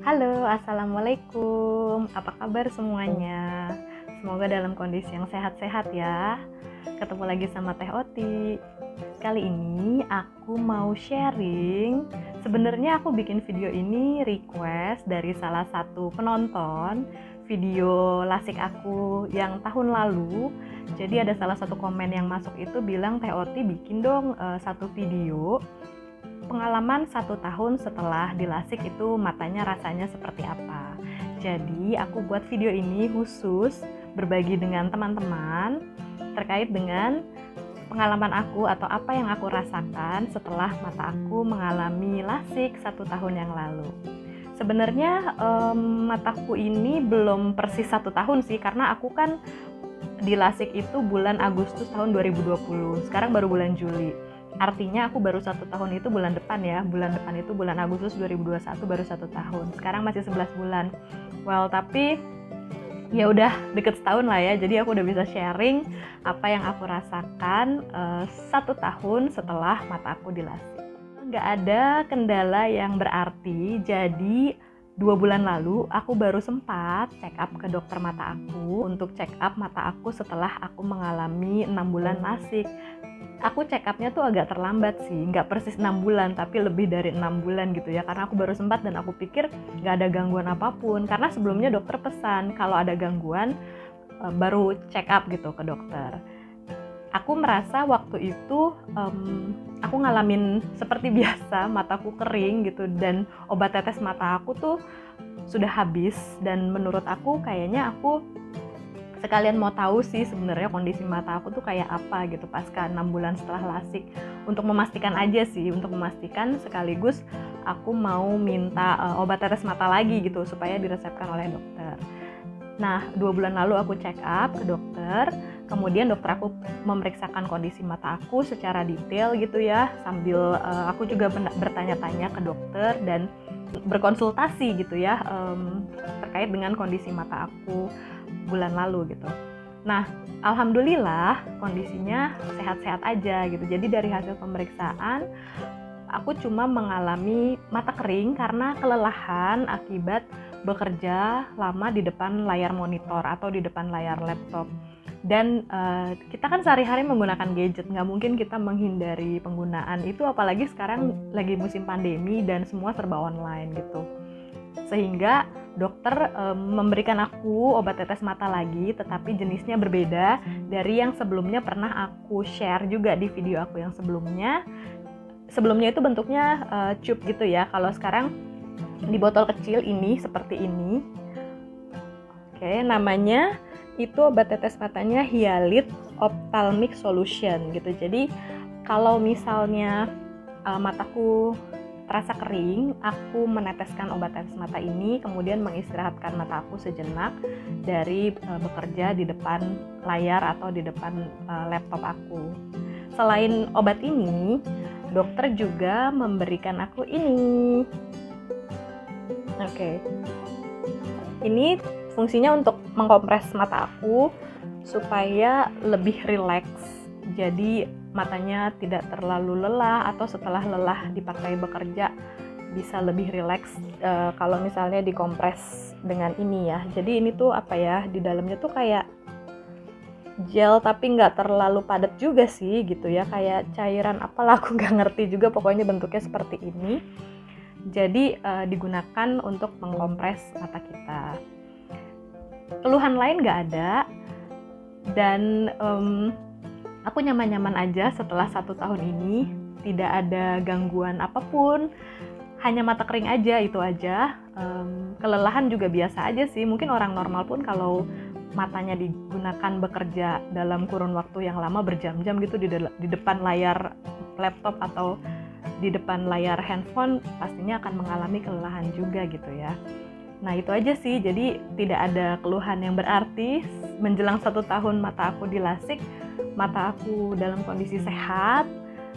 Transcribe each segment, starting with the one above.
Halo, assalamualaikum. Apa kabar semuanya? Semoga dalam kondisi yang sehat-sehat ya. Ketemu lagi sama Teh Oti. Kali ini aku mau sharing. Sebenarnya aku bikin video ini request dari salah satu penonton video lasik aku yang tahun lalu. Jadi ada salah satu komen yang masuk itu bilang, Teh Oti bikin dong satu video pengalaman 1 tahun setelah dilasik itu matanya rasanya seperti apa. Jadi aku buat video ini khusus berbagi dengan teman-teman terkait dengan pengalaman aku atau apa yang aku rasakan setelah mata aku mengalami lasik 1 tahun yang lalu. Sebenarnya mataku ini belum persis 1 tahun sih, karena aku kan dilasik itu bulan Agustus tahun 2020. Sekarang baru bulan Juli. Artinya aku baru 1 tahun itu bulan depan ya. Bulan depan itu bulan Agustus 2021 baru 1 tahun. Sekarang masih 11 bulan. Well, tapi ya udah deket setahun lah ya. Jadi aku udah bisa sharing apa yang aku rasakan 1 tahun setelah mata aku dilasik. Nggak ada kendala yang berarti. Jadi 2 bulan lalu aku baru sempat check up ke dokter mata aku untuk check up mata aku setelah aku mengalami 6 bulan lasik. Aku check up-nya tuh agak terlambat sih, nggak persis 6 bulan, tapi lebih dari 6 bulan gitu ya, karena aku baru sempat dan aku pikir nggak ada gangguan apapun, karena sebelumnya dokter pesan kalau ada gangguan baru check up gitu ke dokter. Aku merasa waktu itu aku ngalamin seperti biasa, mataku kering gitu, dan obat tetes mata aku tuh sudah habis, dan menurut aku kayaknya aku sekalian mau tahu sih sebenarnya kondisi mata aku tuh kayak apa gitu pasca 6 bulan setelah lasik. Untuk memastikan aja sih, untuk memastikan sekaligus aku mau minta obat tetes mata lagi gitu supaya diresepkan oleh dokter. Nah, 2 bulan lalu aku check up ke dokter, kemudian dokter aku memeriksakan kondisi mata aku secara detail gitu ya, sambil aku juga bertanya-tanya ke dokter dan berkonsultasi gitu ya terkait dengan kondisi mata aku bulan lalu gitu. Nah, alhamdulillah kondisinya sehat-sehat aja gitu. Jadi dari hasil pemeriksaan aku cuma mengalami mata kering karena kelelahan akibat bekerja lama di depan layar monitor atau di depan layar laptop. Dan kita kan sehari-hari menggunakan gadget, nggak mungkin kita menghindari penggunaan itu, apalagi sekarang lagi musim pandemi dan semua serba online gitu. Sehingga dokter memberikan aku obat tetes mata lagi, tetapi jenisnya berbeda dari yang sebelumnya pernah aku share juga di video aku yang sebelumnya. Sebelumnya itu bentuknya tube gitu ya, kalau sekarang di botol kecil ini seperti ini. Oke, namanya itu obat tetes matanya Hyalith Ophthalmic Solution gitu. Jadi kalau misalnya mataku terasa kering, aku meneteskan obat tetes mata ini, kemudian mengistirahatkan mata aku sejenak dari bekerja di depan layar atau di depan laptop aku. Selain obat ini, dokter juga memberikan aku ini. Oke. Ini fungsinya untuk mengkompres mata aku supaya lebih rileks. Jadi matanya tidak terlalu lelah, atau setelah lelah dipakai bekerja bisa lebih rileks kalau misalnya dikompres dengan ini ya. Jadi ini tuh apa ya, di dalamnya tuh kayak gel tapi nggak terlalu padat juga sih gitu ya, kayak cairan apalah, aku nggak ngerti juga, pokoknya bentuknya seperti ini. Jadi digunakan untuk mengkompres mata kita. Keluhan lain nggak ada, dan aku nyaman-nyaman aja setelah 1 tahun ini. Tidak ada gangguan apapun, hanya mata kering aja, itu aja. Kelelahan juga biasa aja sih, mungkin orang normal pun kalau matanya digunakan bekerja dalam kurun waktu yang lama berjam-jam gitu di depan layar laptop atau di depan layar handphone, pastinya akan mengalami kelelahan juga gitu ya. Nah itu aja sih, jadi tidak ada keluhan yang berarti. Menjelang 1 tahun mata aku dilasik, mata aku dalam kondisi sehat,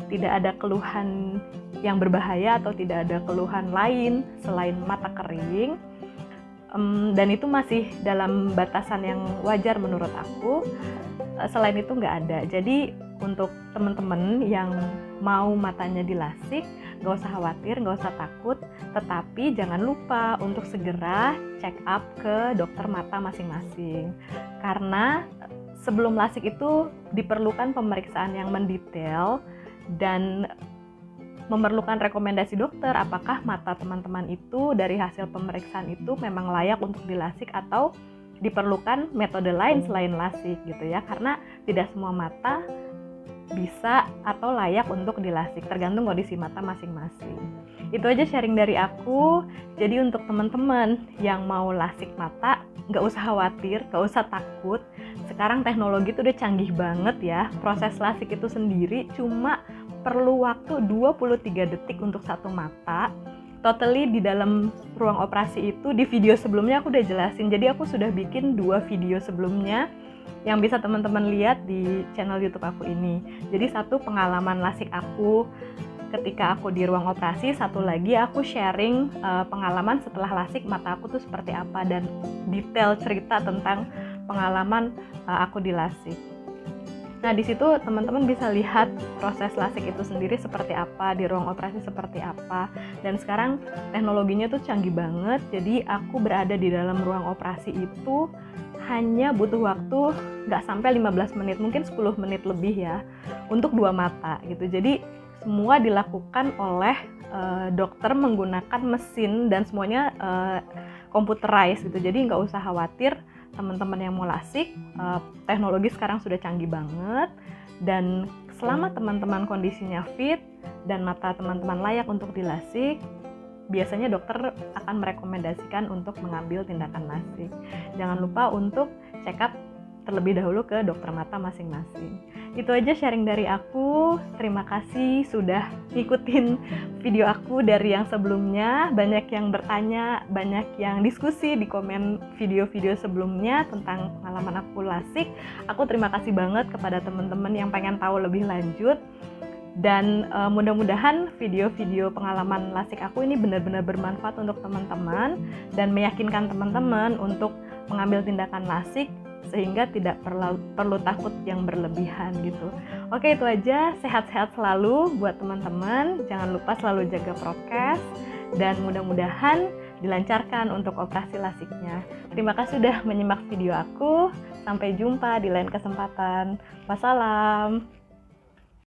tidak ada keluhan yang berbahaya atau tidak ada keluhan lain selain mata kering. Dan itu masih dalam batasan yang wajar menurut aku. Selain itu nggak ada. Jadi untuk teman-teman yang mau matanya dilasik, nggak usah khawatir, nggak usah takut, tetapi jangan lupa untuk segera check up ke dokter mata masing-masing. Karena sebelum LASIK itu diperlukan pemeriksaan yang mendetail dan memerlukan rekomendasi dokter apakah mata teman-teman itu dari hasil pemeriksaan itu memang layak untuk dilasik atau diperlukan metode lain selain LASIK gitu ya, karena tidak semua mata bisa atau layak untuk dilasik, tergantung kondisi mata masing-masing. Itu aja sharing dari aku. Jadi untuk teman-teman yang mau lasik mata, nggak usah khawatir, nggak usah takut. Sekarang teknologi itu udah canggih banget ya. Proses lasik itu sendiri cuma perlu waktu 23 detik untuk satu mata. Totally di dalam ruang operasi itu, di video sebelumnya aku udah jelasin. Jadi aku sudah bikin 2 video sebelumnya yang bisa teman-teman lihat di channel YouTube aku ini. Jadi satu pengalaman lasik aku ketika aku di ruang operasi, satu lagi aku sharing pengalaman setelah lasik mata aku tuh seperti apa dan detail cerita tentang pengalaman aku di lasik. Nah, di situ teman-teman bisa lihat proses lasik itu sendiri seperti apa, di ruang operasi seperti apa. Dan sekarang teknologinya tuh canggih banget, jadi aku berada di dalam ruang operasi itu hanya butuh waktu nggak sampai 15 menit, mungkin 10 menit lebih ya, untuk 2 mata gitu. Jadi semua dilakukan oleh dokter menggunakan mesin dan semuanya computerized gitu. Jadi nggak usah khawatir teman-teman yang mau lasik, teknologi sekarang sudah canggih banget, dan selama teman-teman kondisinya fit dan mata teman-teman layak untuk dilasik, biasanya dokter akan merekomendasikan untuk mengambil tindakan lasik. Jangan lupa untuk check up terlebih dahulu ke dokter mata masing-masing. Itu aja sharing dari aku. Terima kasih sudah ngikutin video aku dari yang sebelumnya. Banyak yang bertanya, banyak yang diskusi di komen video-video sebelumnya tentang pengalaman aku lasik. Aku terima kasih banget kepada teman-teman yang pengen tahu lebih lanjut. Dan mudah-mudahan video-video pengalaman lasik aku ini benar-benar bermanfaat untuk teman-teman dan meyakinkan teman-teman untuk mengambil tindakan lasik sehingga tidak perlu takut yang berlebihan gitu. Oke, itu aja. Sehat-sehat selalu buat teman-teman. Jangan lupa selalu jaga prokes dan mudah-mudahan dilancarkan untuk operasi lasiknya. Terima kasih sudah menyimak video aku. Sampai jumpa di lain kesempatan. Wassalam.